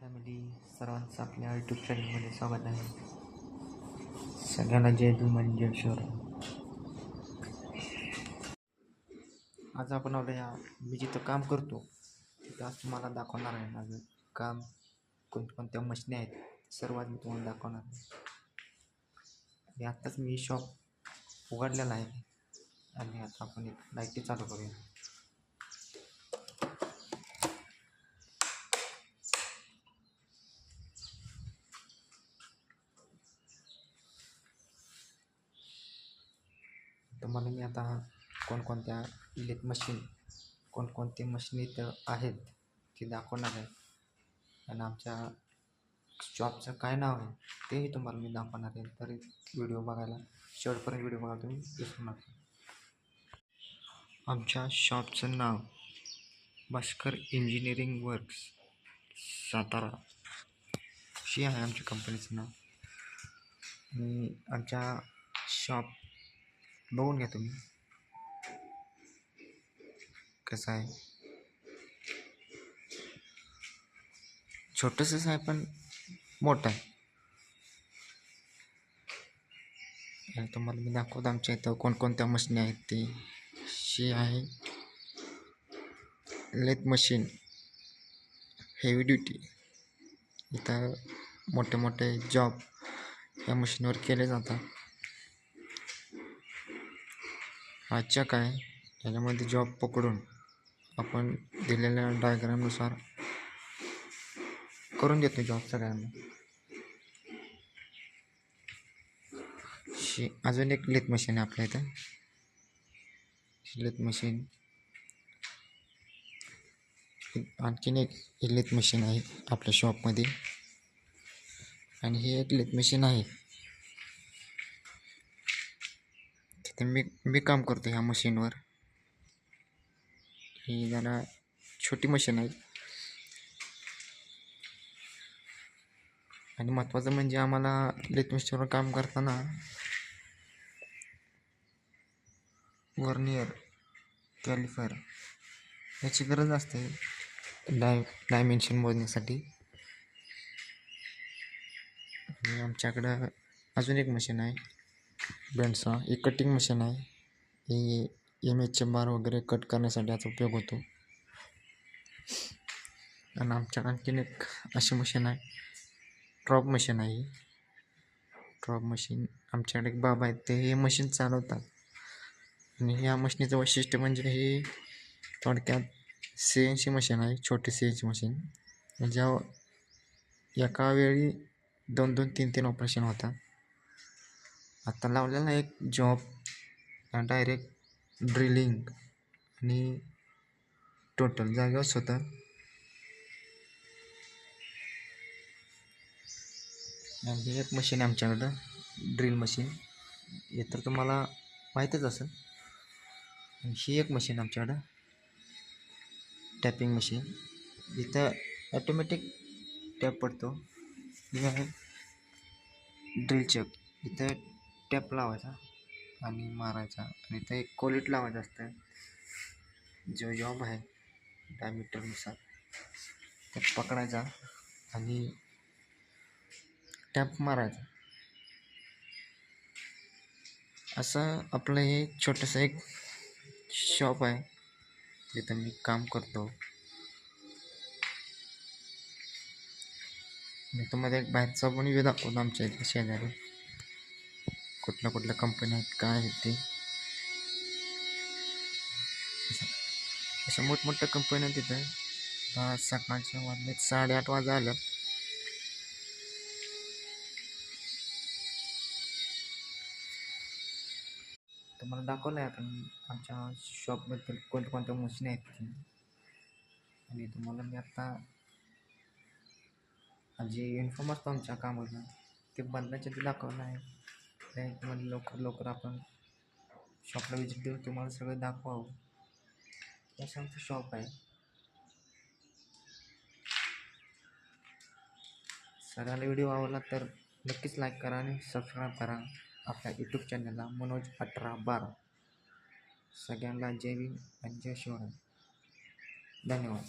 Family सर्वांचं आपल्या YouTube चॅनलमध्ये स्वागत आहे. सगळ्यांना जय भीम जय शिवराय. आज आपण आपल्या मी जिथं काम करतो तिथं आज तुम्हाला दाखवणार आहे माझं काम, कोणत्या मशिनी आहेत सर्वात मी तुम्हाला दाखवणार आहे. आणि आत्ताच मी शॉप उघडलेला आहे आणि आता आपण एक लाईटी चालू करूया. तुम्हाला मी आता कोणकोणत्या कोणकोणते मशीन इथं आहेत ते दाखवणार आहे आणि आमच्या शॉपचं काय नाव आहे तेही तुम्हाला मी दाखवणार आहे. तर व्हिडिओ बघायला शेवटपर्यंत व्हिडिओ बघायला तुम्ही विसरू नका. आमच्या शॉपचं नाव भास्कर इंजिनिअरिंग वर्क्स सातारा अशी आहे आमच्या कंपनीचं नाव. आणि आमच्या शॉप बघून घ्या तुम्ही कसं आहे. छोटंसंच आहे पण मोठं आहे. आणि तुम्हाला मी दाखवतो आमच्या इथं कोणकोणत्या मशिनी आहेत ते. शी आहे लेथ मशीन हेवी ड्युटी. इथं मोठे मोठे जॉब या मशीनवर केले जातात. हा चक आहे, याच्यामध्ये जॉब पकडून आपण दिलेल्या डायग्रामनुसार करून देतो जॉब सगळ्यांना. अजून एक लेथ मशीन आहे आपल्या इथं. लेथ मशीन आणखीन एक लेथ मशीन आहे आपल्या शॉपमध्ये आणि ही एक लेथ मशीन आहे. तिथे मी काम करतो ह्या मशीनवर. ही जरा छोटी मशीन आहे आणि महत्त्वाचं म्हणजे आम्हाला लेथ मशीनवर काम करताना वर्नियर कॅलिफर याची गरज असते डायमेन्शन मोजण्यासाठी. आणि आमच्याकडं अजून एक मशीन आहे बेंडसा. एक कटिंग मशीन आहे. ही इमेजचे बार वगैरे कट करण्यासाठी याचा उपयोग होतो. आणि आमच्याकडे आणखीन एक अशी मशीन आहे ड्रॉप मशीन आहे. ड्रॉप मशीन आमच्याकडे एक बाबा आहेत ते हे मशीन चालवतात. आणि ह्या मशीनीचं वैशिष्ट्य म्हणजे हे थोडक्यात CNC मशीन आहे, छोटी CNC मशीन. ज्या एका वेळी 2-2, 3-3 ऑपरेशन होतात. आता लावलेला एक जॉब डायरेक्ट ड्रिलिंग आणि टोटल जागेवरच होतं. आणि एक मशीन आहे आमच्याकडं ड्रिल मशीन, हे तर तुम्हाला माहीतच असेल. आणि ही एक मशीन आमच्याकडं टॅपिंग मशीन. इथं ॲटोमॅटिक टॅप पडतो. हे आहे ड्रिल चक. इथं टॅप लावायचा आणि मारायचा आणि इथं एक कोलिट लावायचं असतं. जो जॉब आहे डायमीटरनुसार टॅप पकडायचा आणि टॅप मारायचा. असं आपलं हे छोटंसं एक शॉप आहे जिथं मी काम करतो. मी तुम्हाला एक बाहेरचा पण व्ह्यू दाखवतो आमच्या इथे शेजारी कुठल्या कंपन्या आहेत काय आहेत ते. अशा मोठमोठ्या कंपन्या तिथं. सकाळच्या वाजले 8:30 वाजता आलं. तुम्हाला दाखवलं आहे आपण आमच्या शॉपबद्दल कोणत्या मशीन आहेत ती. आणि तुम्हाला मी आत्ता जे युनिफॉर्म असतो आमच्या कामाचा ते बदलायचे ते दाखवलं आहे. त्यामध्ये लवकर आपण शॉपला विजिट देऊन तुम्हाला सगळं दाखवावं. असं आमचं शॉप आहे. सगळ्याला व्हिडिओ आवडला तर नक्कीच लाईक करा आणि सबस्क्राईब करा आपल्या यूट्यूब चॅनलला मनोज 1812. सगळ्यांना जय भीम आणि जय शिवराय. धन्यवाद.